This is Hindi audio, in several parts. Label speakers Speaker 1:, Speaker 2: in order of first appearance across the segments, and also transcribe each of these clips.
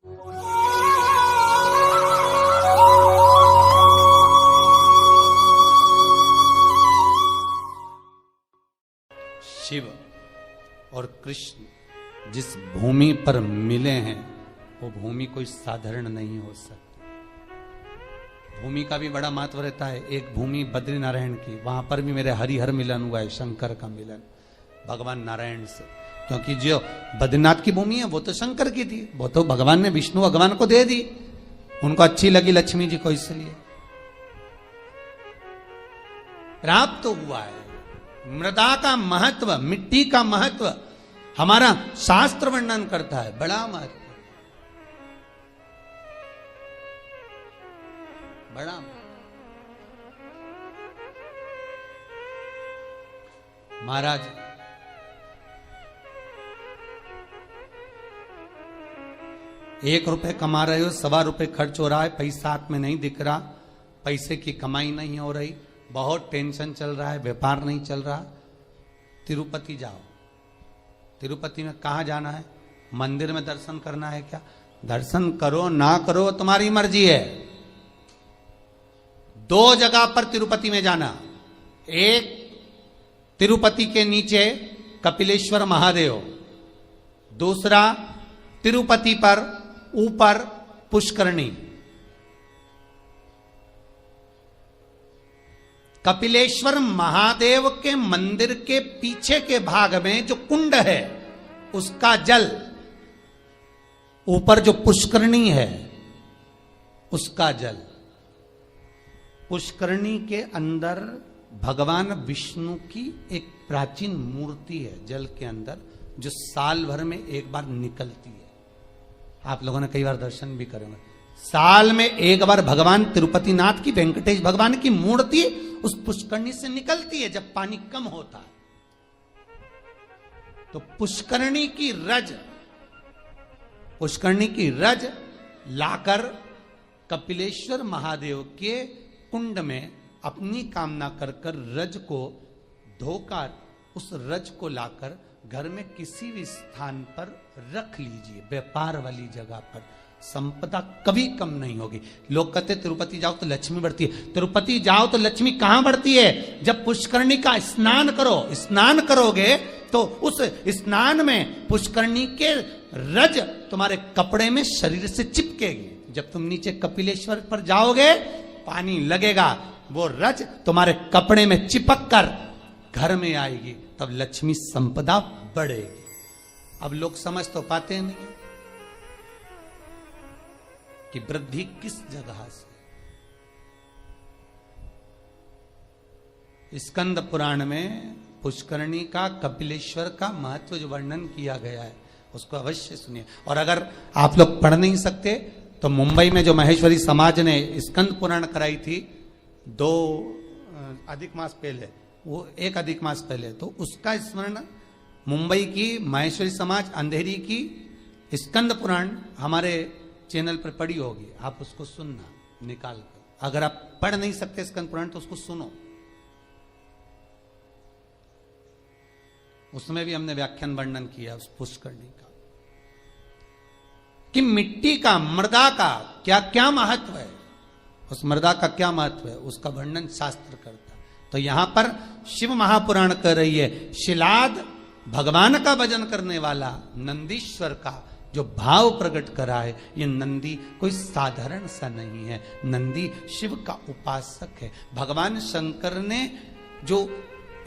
Speaker 1: शिव और कृष्ण जिस भूमि पर मिले हैं वो भूमि कोई साधारण नहीं हो सकती। भूमि का भी बड़ा महत्व रहता है। एक भूमि बद्रीनारायण की, वहां पर भी मेरे हरिहर मिलन हुआ है, शंकर का मिलन भगवान नारायण से। क्योंकि जो बद्रीनाथ की भूमि है वो तो शंकर की थी, वो तो भगवान ने विष्णु भगवान को दे दी, उनको अच्छी लगी लक्ष्मी जी को, इसलिए प्राप्त तो हुआ है। मृदा का महत्व, मिट्टी का महत्व हमारा शास्त्र वर्णन करता है, बड़ा महत्व, बड़ा महाराज। ₹1 कमा रहे हो, ₹1.25 खर्च हो रहा है, पैसा हाथ में नहीं दिख रहा, पैसे की कमाई नहीं हो रही, बहुत टेंशन चल रहा है, व्यापार नहीं चल रहा, तिरुपति जाओ। तिरुपति में कहाँ जाना है? मंदिर में दर्शन करना है क्या? दर्शन करो ना करो तुम्हारी मर्जी है। 2 जगह पर तिरुपति में जाना, एक तिरुपति के नीचे कपिलेश्वर महादेव, दूसरा तिरुपति पर ऊपर पुष्करणी। कपिलेश्वर महादेव के मंदिर के पीछे के भाग में जो कुंड है उसका जल, ऊपर जो पुष्करणी है उसका जल। पुष्करणी के अंदर भगवान विष्णु की एक प्राचीन मूर्ति है जल के अंदर, जो साल भर में एक बार निकलती है। आप लोगों ने कई बार दर्शन भी करेंगे। साल में एक बार भगवान तिरुपति नाथ की, वेंकटेश भगवान की मूर्ति उस पुष्करणी से निकलती है जब पानी कम होता है। तो पुष्करणी की रज लाकर कपिलेश्वर महादेव के कुंड में अपनी कामना कर रज को धोकर, उस रज को लाकर घर में किसी भी स्थान पर रख लीजिए, व्यापार वाली जगह पर। संपदा कभी कम नहीं होगी। लोग कहते तिरुपति जाओ तो लक्ष्मी बढ़ती है। तिरुपति जाओ तो लक्ष्मी कहां बढ़ती है? जब पुष्करणी का स्नान करो। स्नान करोगे तो उस स्नान में पुष्करणी के रज तुम्हारे कपड़े में शरीर से चिपकेगी। जब तुम नीचे कपिलेश्वर पर जाओगे, पानी लगेगा, वो रज तुम्हारे कपड़े में चिपक कर घर में आएगी, तब लक्ष्मी संपदा बढ़ेगी। अब लोग समझ तो पाते नहीं कि वृद्धि किस जगह से। स्कंद पुराण में पुष्करणी का, कपिलेश्वर का महत्व जो वर्णन किया गया है उसको अवश्य सुनिए। और अगर आप लोग पढ़ नहीं सकते तो मुंबई में जो महेश्वरी समाज ने स्कंद पुराण कराई थी 2 अधिक मास पहले, वो 1 अधिक मास पहले, तो उसका स्मरण मुंबई की महेश्वरी समाज अंधेरी की स्कंद पुराण हमारे चैनल पर पड़ी होगी, आप उसको सुनना निकाल कर। अगर आप पढ़ नहीं सकते स्कंद पुराण तो उसको सुनो, उसमें भी हमने व्याख्यान वर्णन किया उस पुष्करणी का, कि मिट्टी का, मृदा का क्या क्या महत्व है, उस मृदा का क्या महत्व है, उसका वर्णन शास्त्र करता है। तो यहां पर शिव महापुराण कर रही है, शिलाद भगवान का भजन करने वाला नंदीश्वर का जो भाव प्रकट करा है, ये नंदी कोई साधारण सा नहीं है, नंदी शिव का उपासक है। भगवान शंकर ने जो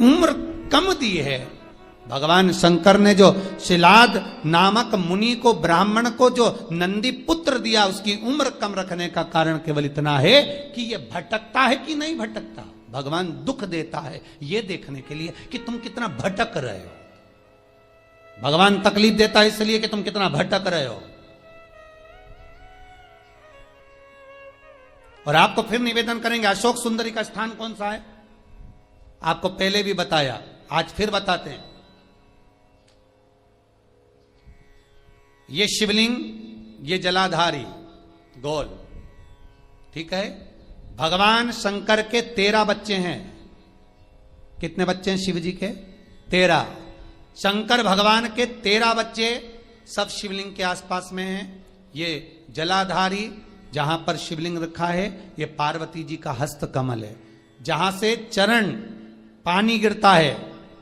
Speaker 1: उम्र कम दी है, भगवान शंकर ने जो शिलाद नामक मुनि को, ब्राह्मण को जो नंदी पुत्र दिया, उसकी उम्र कम रखने का कारण केवल इतना है कि ये भटकता है कि नहीं भटकता। भगवान दुख देता है ये देखने के लिए कि तुम कितना भटक रहे हो। भगवान तकलीफ देता है इसलिए कि तुम कितना भटक रहे हो। और आपको फिर निवेदन करेंगे, अशोक सुंदरी का स्थान कौन सा है? आपको पहले भी बताया, आज फिर बताते हैं। ये शिवलिंग, ये जलाधारी गोल, ठीक है। भगवान शंकर के 13 बच्चे हैं। कितने बच्चे हैं शिव जी के? 13। शंकर भगवान के 13 बच्चे सब शिवलिंग के आसपास में हैं। ये जलाधारी जहां पर शिवलिंग रखा है, ये पार्वती जी का हस्त कमल है। जहां से चरण पानी गिरता है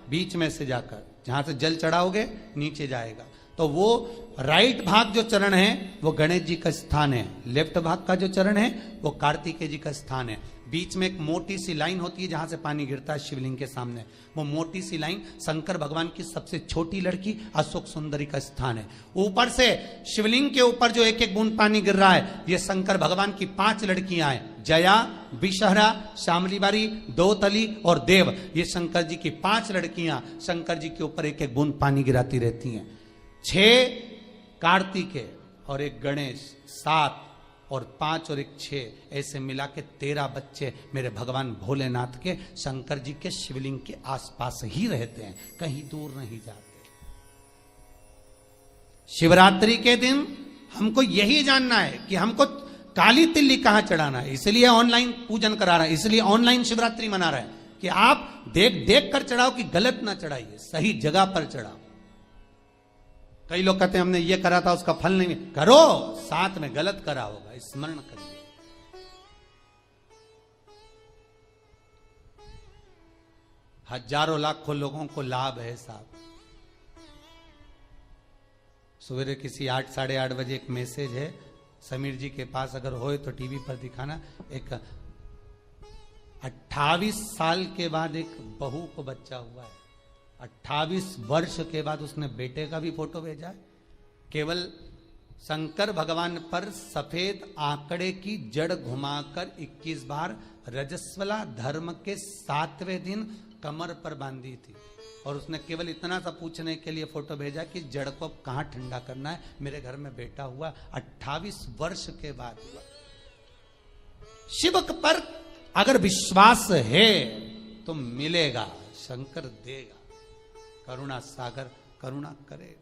Speaker 1: बीच में से जाकर, जहां से जल चढ़ाओगे नीचे जाएगा, तो वो राइट भाग जो चरण है वो गणेश जी का स्थान है, लेफ्ट भाग का जो चरण है वो कार्तिकेय जी का स्थान है। बीच में एक मोटी सी लाइन होती है जहां से पानी गिरता है शिवलिंग के सामने, वो मोटी सी लाइन शंकर भगवान की सबसे छोटी लड़की अशोक सुंदरी का स्थान है। ऊपर से शिवलिंग के ऊपर जो एक एक बूंद पानी गिर रहा है, ये शंकर भगवान की 5 लड़कियां हैं, जया, विषहरा, शामलीबारी, दोतली और देव। ये शंकर जी की 5 लड़कियां शंकर जी के ऊपर एक एक बूंद पानी गिराती रहती हैं। 6 कार्तिकेय और एक गणेश, 7 और 5 और 1 6, ऐसे मिला के 13 बच्चे मेरे भगवान भोलेनाथ के शंकर जी के शिवलिंग के आसपास ही रहते हैं, कहीं दूर नहीं जाते। शिवरात्रि के दिन हमको यही जानना है कि हमको काली तिल्ली कहां चढ़ाना है, इसलिए ऑनलाइन पूजन करा रहा है, इसलिए ऑनलाइन शिवरात्रि मना रहा है कि आप देख देख कर चढ़ाओ कि गलत ना चढ़ाइए, सही जगह पर चढ़ाओ। कई लोग कहते हैं हमने ये करा था उसका फल नहीं, करो, साथ में गलत करा होगा, स्मरण करिए। हजारों लाखों लोगों को लाभ है साहब। सवेरे किसी 8 साढ़े 8 बजे एक मैसेज है, समीर जी के पास अगर होए तो टीवी पर दिखाना, एक 28 साल के बाद एक बहू को बच्चा हुआ है, 28 वर्ष के बाद उसने बेटे का भी फोटो भेजा है। केवल शंकर भगवान पर सफेद आंकड़े की जड़ घुमाकर 21 बार रजस्वला धर्म के 7वें दिन कमर पर बांधी थी, और उसने केवल इतना सा पूछने के लिए फोटो भेजा कि जड़ को कहां ठंडा करना है, मेरे घर में बेटा हुआ, 28 वर्ष के बाद हुआ। शिव पर अगर विश्वास है तो मिलेगा, शंकर देगा, करुणा सागर करुणा करेगा।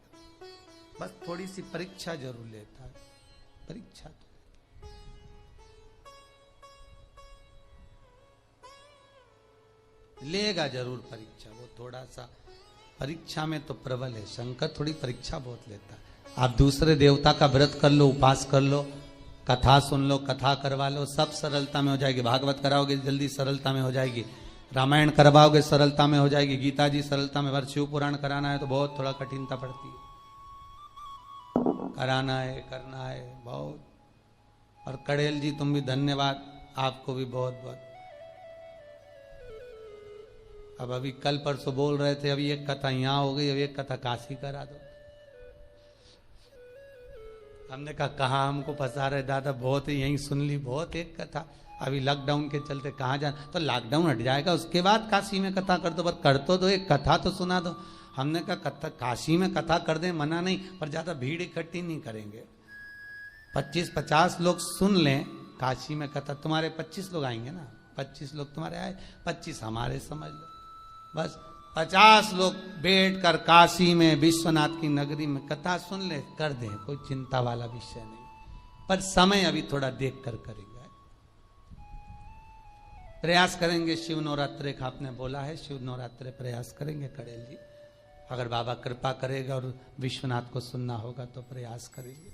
Speaker 1: बस थोड़ी सी परीक्षा जरूर लेता है, परीक्षा तो लेगा जरूर परीक्षा, वो थोड़ा सा परीक्षा में तो प्रबल है, शंकर थोड़ी परीक्षा बहुत लेता है। आप दूसरे देवता का व्रत कर लो, उपास कर लो, कथा सुन लो, कथा करवा लो, सब सरलता में हो जाएगी। भागवत कराओगे जल्दी सरलता में हो जाएगी, रामायण करवाओगे सरलता में हो जाएगी, गीता जी सरलता में, पर शिव पुराण कराना है तो बहुत थोड़ा कठिनता पड़ती है, कराना है, करना है बहुत। और कड़ेल जी तुम भी धन्यवाद, आपको भी बहुत बहुत। अब अभी कल परसों बोल रहे थे, अभी एक कथा यहां हो गई, अभी एक कथा काशी करा दो। हमने कहा कहाँ हमको फंसा रहे दादा, बहुत ही यहीं सुन ली, बहुत एक कथा, अभी लॉकडाउन के चलते कहाँ जाना, तो लॉकडाउन हट जाएगा उसके बाद काशी में कथा कर दो, पर कर तो दो, एक कथा तो सुना दो। हमने कहा कथा काशी में कथा कर दे, मना नहीं, पर ज्यादा भीड़ इकट्ठी नहीं करेंगे, 25-50 लोग सुन लें काशी में कथा, तुम्हारे 25 लोग आएंगे ना, 25 लोग तुम्हारे आए, 25 हमारे समझ लो, बस 50 लोग बैठकर काशी में विश्वनाथ की नगरी में कथा सुन ले, कर दे, कोई चिंता वाला विषय नहीं, पर समय अभी थोड़ा देख कर करेंगे, प्रयास करेंगे। शिव नवरात्रे का आपने बोला है, शिव नवरात्रे प्रयास करेंगे कड़ेल जी, अगर बाबा कृपा करेगा और विश्वनाथ को सुनना होगा तो प्रयास करेंगे।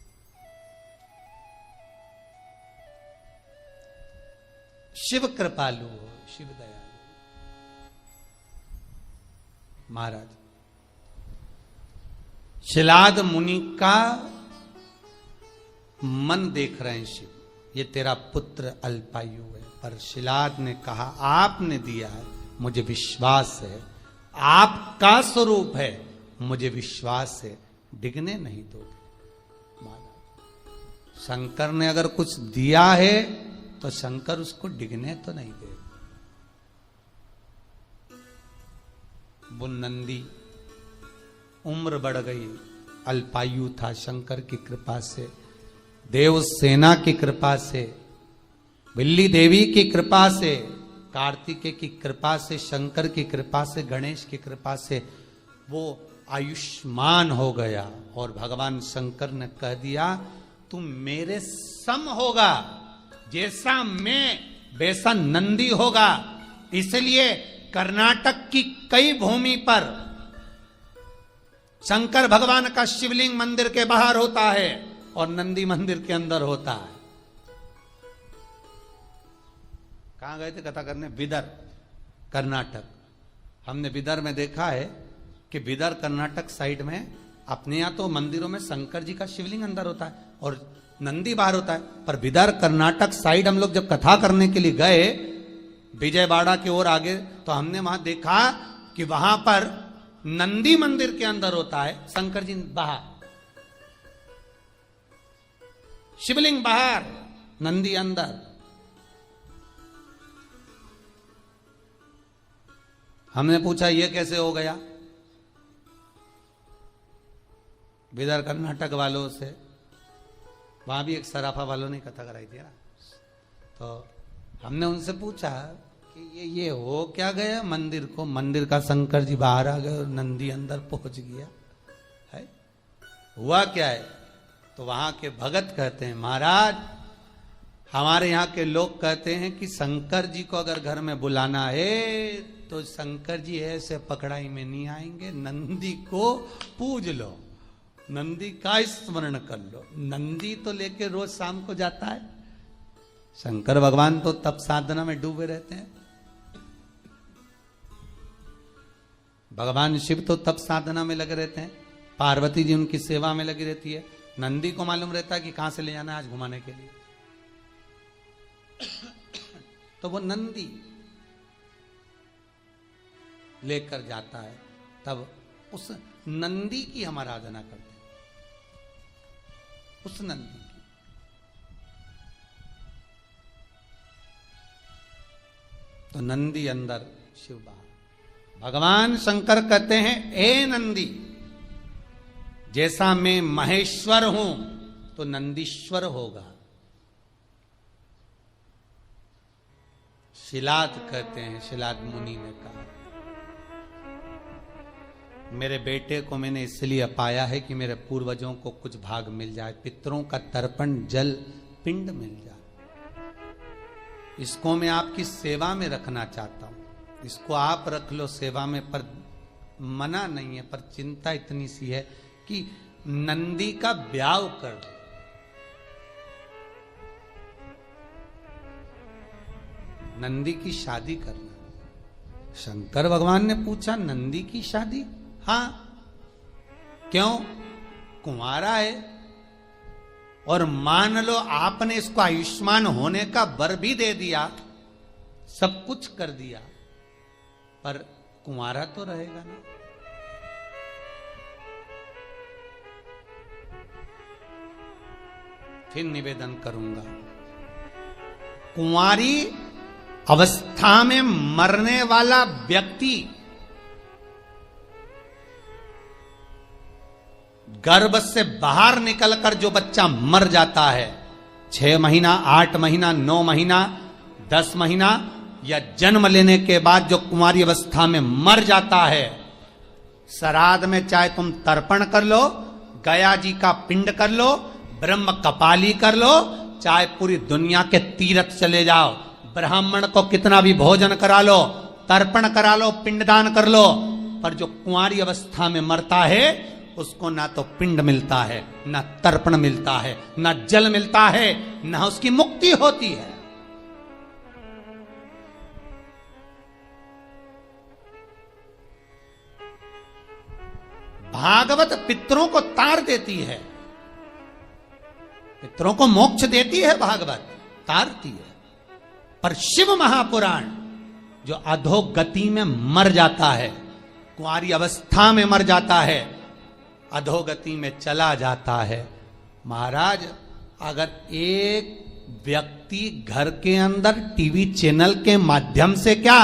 Speaker 1: शिव कृपालु हो, शिव दयालु। महाराज शिलाद मुनि का मन देख रहे हैं शिव, ये तेरा पुत्र अल्पायु है, पर शिलाद ने कहा आपने दिया है, मुझे विश्वास है, आपका स्वरूप है, मुझे विश्वास है, डिगने नहीं दोगे। महाराज शंकर ने अगर कुछ दिया है तो शंकर उसको डिगने तो नहीं दे। वो नंदी उम्र बढ़ गई, अल्पायु था, शंकर की कृपा से, देव सेना की कृपा से, बिल्ली देवी की कृपा से, कार्तिकेय की कृपा से, शंकर की कृपा से, गणेश की कृपा से वो आयुष्मान हो गया। और भगवान शंकर ने कह दिया तुम मेरे सम होगा, जैसा मैं वैसा नंदी होगा। इसलिए कर्नाटक की कई भूमि पर शंकर भगवान का शिवलिंग मंदिर के बाहर होता है, और नंदी मंदिर के अंदर होता है। कहां गए थे कथा करने? बिदर, कर्नाटक। हमने बिदर में देखा है कि बिदर कर्नाटक साइड में अपने यहां तो मंदिरों में शंकर जी का शिवलिंग अंदर होता है और नंदी बाहर होता है, पर बिदर कर्नाटक साइड हम लोग जब कथा करने के लिए गए विजयवाड़ा की ओर आगे, तो हमने वहां देखा कि वहां पर नंदी मंदिर के अंदर होता है, शंकर जी बाहर, शिवलिंग बाहर, नंदी अंदर। हमने पूछा ये कैसे हो गया बिदर कर्नाटक वालों से। वहां भी एक सराफा वालों ने कथा कराई थी ना, तो हमने उनसे पूछा कि ये हो क्या गया मंदिर को? मंदिर का शंकर जी बाहर आ गए और नंदी अंदर पहुंच गया है, हुआ क्या है? तो वहां के भगत कहते हैं महाराज हमारे यहाँ के लोग कहते हैं कि शंकर जी को अगर घर में बुलाना है तो शंकर जी ऐसे पकड़ाई में नहीं आएंगे, नंदी को पूज लो, नंदी का स्मरण कर लो। नंदी तो लेके रोज शाम को जाता है, शंकर भगवान तो तप साधना में डूबे रहते हैं, भगवान शिव तो तप साधना में लगे रहते हैं, पार्वती जी उनकी सेवा में लगी रहती है। नंदी को मालूम रहता है कि कहां से ले जाना है आज घुमाने के लिए, तो वो नंदी लेकर जाता है, तब उस नंदी की हम आराधना करते हैं, उस नंदी की। तो नंदी अंदर, शिव बाहर। भगवान शंकर कहते हैं ए नंदी, जैसा मैं महेश्वर हूं तो नंदीश्वर होगा। शिलाद कहते हैं, शिलाद मुनि ने कहा मेरे बेटे को मैंने इसलिए पाया है कि मेरे पूर्वजों को कुछ भाग मिल जाए, पितरों का तर्पण जल पिंड मिल जाए। इसको मैं आपकी सेवा में रखना चाहता हूं, इसको आप रख लो सेवा में, पर मना नहीं है, पर चिंता इतनी सी है कि नंदी का ब्याह कर दो। नंदी की शादी करना। शंकर भगवान ने पूछा नंदी की शादी? हाँ, क्यों? कुंवारा है और मान लो आपने इसको आयुष्मान होने का वर भी दे दिया, सब कुछ कर दिया, पर कुंवारा तो रहेगा ना। फिर निवेदन करूंगा, कुंवारी अवस्था में मरने वाला व्यक्ति गर्भ से बाहर निकलकर जो बच्चा मर जाता है, 6 महीना, 8 महीना, 9 महीना, 10 महीना या जन्म लेने के बाद जो कुंवारी अवस्था में मर जाता है, श्राद्ध में चाहे तुम तर्पण कर लो, गया जी का पिंड कर लो, ब्रह्म कपाली कर लो, चाहे पूरी दुनिया के तीर्थ चले जाओ, ब्राह्मण को कितना भी भोजन करा लो, तर्पण करा लो, पिंडदान कर लो, पर जो कुंवारी अवस्था में मरता है उसको ना तो पिंड मिलता है, ना तर्पण मिलता है, ना जल मिलता है, ना उसकी मुक्ति होती है। भागवत पितरों को तार देती है, पितरों को मोक्ष देती है, भागवत तारती है, पर शिव महापुराण जो अधोगति में मर जाता है, कुंवारी अवस्था में मर जाता है, अधोगति में चला जाता है। महाराज अगर एक व्यक्ति घर के अंदर टीवी चैनल के माध्यम से क्या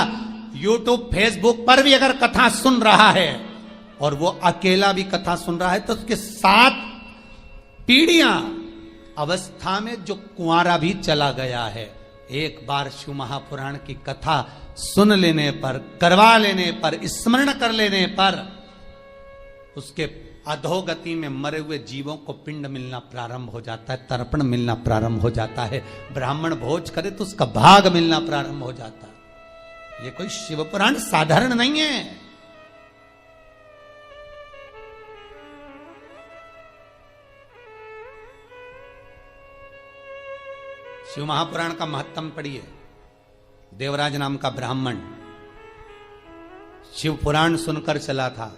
Speaker 1: यूट्यूब फेसबुक पर भी अगर कथा सुन रहा है और वो अकेला भी कथा सुन रहा है, तो उसके 7 पीढ़ियां अवस्था में जो कुंवारा भी चला गया है, एक बार शिव महापुराण की कथा सुन लेने पर, करवा लेने पर, स्मरण कर लेने पर उसके अधोगति में मरे हुए जीवों को पिंड मिलना प्रारंभ हो जाता है, तर्पण मिलना प्रारंभ हो जाता है, ब्राह्मण भोज करे तो उसका भाग मिलना प्रारंभ हो जाता है। ये कोई शिव पुराण साधारण नहीं है। शिव महापुराण का महत्तम पढ़िए। देवराज नाम का ब्राह्मण शिव पुराण सुनकर चला था,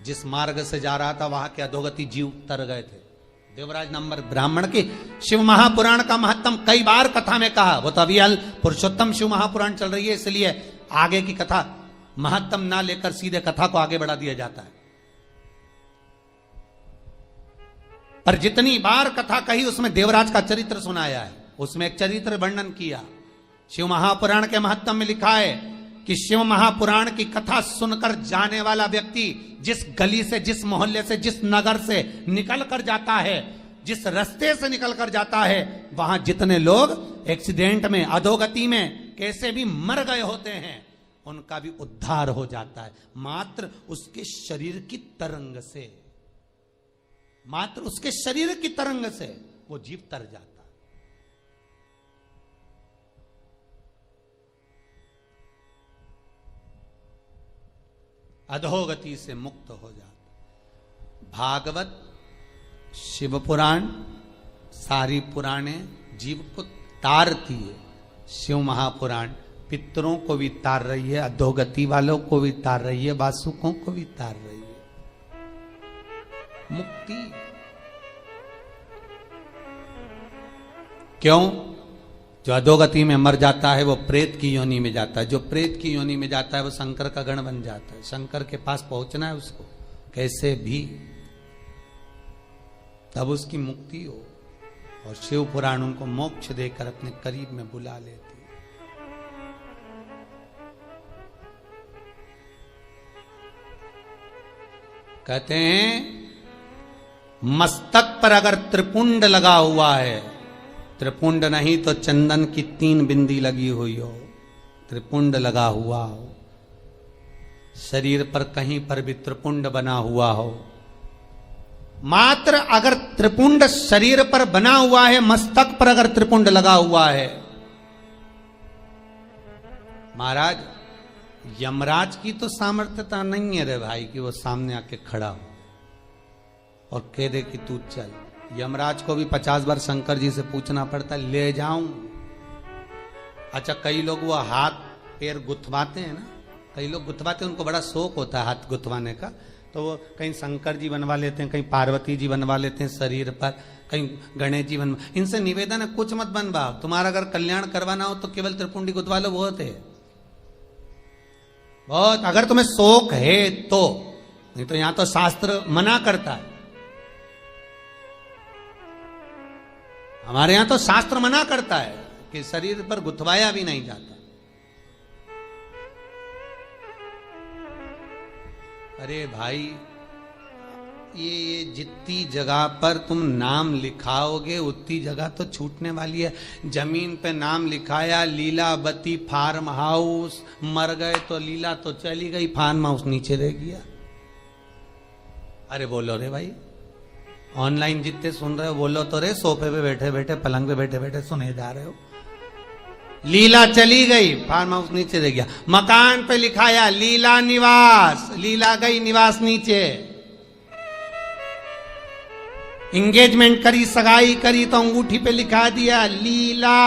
Speaker 1: जिस मार्ग से जा रहा था वहां के अधोगति जीव तर गए थे। देवराज नंबर ब्राह्मण की शिव महापुराण का महत्तम कई बार कथा में कहा। वो तो अभी हाल पुरुषोत्तम शिव महापुराण चल रही है, इसलिए आगे की कथा महत्तम ना लेकर सीधे कथा को आगे बढ़ा दिया जाता है। पर जितनी बार कथा कही उसमें देवराज का चरित्र सुनाया है, उसमें एक चरित्र वर्णन किया। शिव महापुराण के महत्तम में लिखा है कि शिव महापुराण की कथा सुनकर जाने वाला व्यक्ति जिस गली से, जिस मोहल्ले से, जिस नगर से निकल कर जाता है, जिस रास्ते से निकल कर जाता है, वहां जितने लोग एक्सीडेंट में, अधोगति में कैसे भी मर गए होते हैं, उनका भी उद्धार हो जाता है। मात्र उसके शरीर की तरंग से, मात्र उसके शरीर की तरंग से वो जीव तर जाता है। अधोगति से मुक्त हो जाता। भागवत, शिव पुराण, सारी पुराणे जीव को तारती है। शिव महापुराण पितरों को भी तार रही है, अधोगति वालों को भी तार रही है, वासुकों को भी तार रही है। मुक्ति क्यों? जो अधोगति में मर जाता है वो प्रेत की योनि में जाता है। जो प्रेत की योनि में जाता है वो शंकर का गण बन जाता है। शंकर के पास पहुंचना है उसको कैसे भी, तब उसकी मुक्ति हो। और शिव पुराण उनको मोक्ष देकर अपने करीब में बुला लेती है। कहते हैं मस्तक पर अगर त्रिपुंड लगा हुआ है, त्रिपुंड नहीं तो चंदन की 3 बिंदी लगी हुई हो, त्रिपुंड लगा हुआ हो, शरीर पर कहीं पर भी त्रिपुंड बना हुआ हो, मात्र अगर त्रिपुंड शरीर पर बना हुआ है, मस्तक पर अगर त्रिपुंड लगा हुआ है, महाराज यमराज की तो सामर्थ्यता नहीं है रे भाई कि वो सामने आके खड़ा हो और कह दे कि तू चल। यमराज को भी 50 बार शंकर जी से पूछना पड़ता है, ले जाऊं? अच्छा, कई लोग वो हाथ पैर गुथवाते हैं ना, कई लोग गुथवाते हैं, उनको बड़ा शौक होता है हाथ गुथवाने का, तो वो कहीं शंकर जी बनवा लेते हैं, कहीं पार्वती जी बनवा लेते हैं शरीर पर, कहीं गणेश जी बनवा। इनसे निवेदन है कुछ मत बनवाओ, तुम्हारा अगर कल्याण करवाना हो तो केवल त्रिपुंडी गुथवा लो, बहुत है, बहुत, अगर तुम्हें शौक है तो। नहीं तो यहां तो शास्त्र मना करता है, हमारे यहां तो शास्त्र मना करता है कि शरीर पर गुथवाया भी नहीं जाता। अरे भाई, ये जितनी जगह पर तुम नाम लिखाओगे उतनी जगह तो छूटने वाली है। जमीन पे नाम लिखाया लीलावती फार्म हाउस, मर गए तो लीला तो चली गई, फार्म हाउस नीचे रह गया। अरे बोलो रे भाई, ऑनलाइन जितने सुन रहे हो बोलो तो रे, सोफे पे बैठे बैठे, पलंग पे बैठे बैठे सुने जा रहे हो। लीला चली गई, फार्म हाउस नीचे रह गया। मकान पे लिखाया लीला निवास, लीला गई, निवास नीचे। एंगेजमेंट करी, सगाई करी तो अंगूठी पे लिखा दिया लीला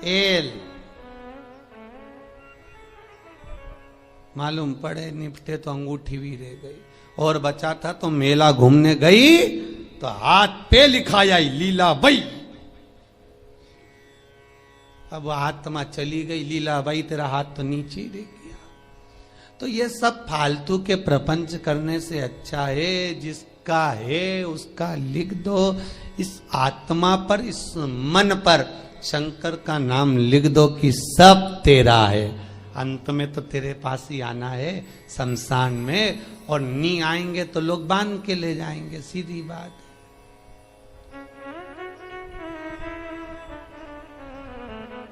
Speaker 1: एल। मालूम पड़े निपटे तो अंगूठी भी रह गई, और बचा था तो मेला घूमने गई तो हाथ पे लिखाया लीला बाई। अब आत्मा चली गई, लीला बाई तेरा हाथ तो नीचे ही रह गया। तो ये सब फालतू के प्रपंच करने से अच्छा है जिसका है उसका लिख दो। इस आत्मा पर, इस मन पर शंकर का नाम लिख दो कि सब तेरा है। अंत में तो तेरे पास ही आना है शमशान में, और नी आएंगे तो लोग बांध के ले जाएंगे, सीधी बात है।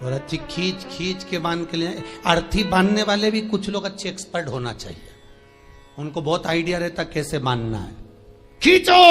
Speaker 1: और अच्छी खींच खींच के बांध के ले जाए। अर्थी बांधने वाले भी कुछ लोग अच्छे एक्सपर्ट होना चाहिए, उनको बहुत आइडिया रहता कैसे बांधना है। खींचो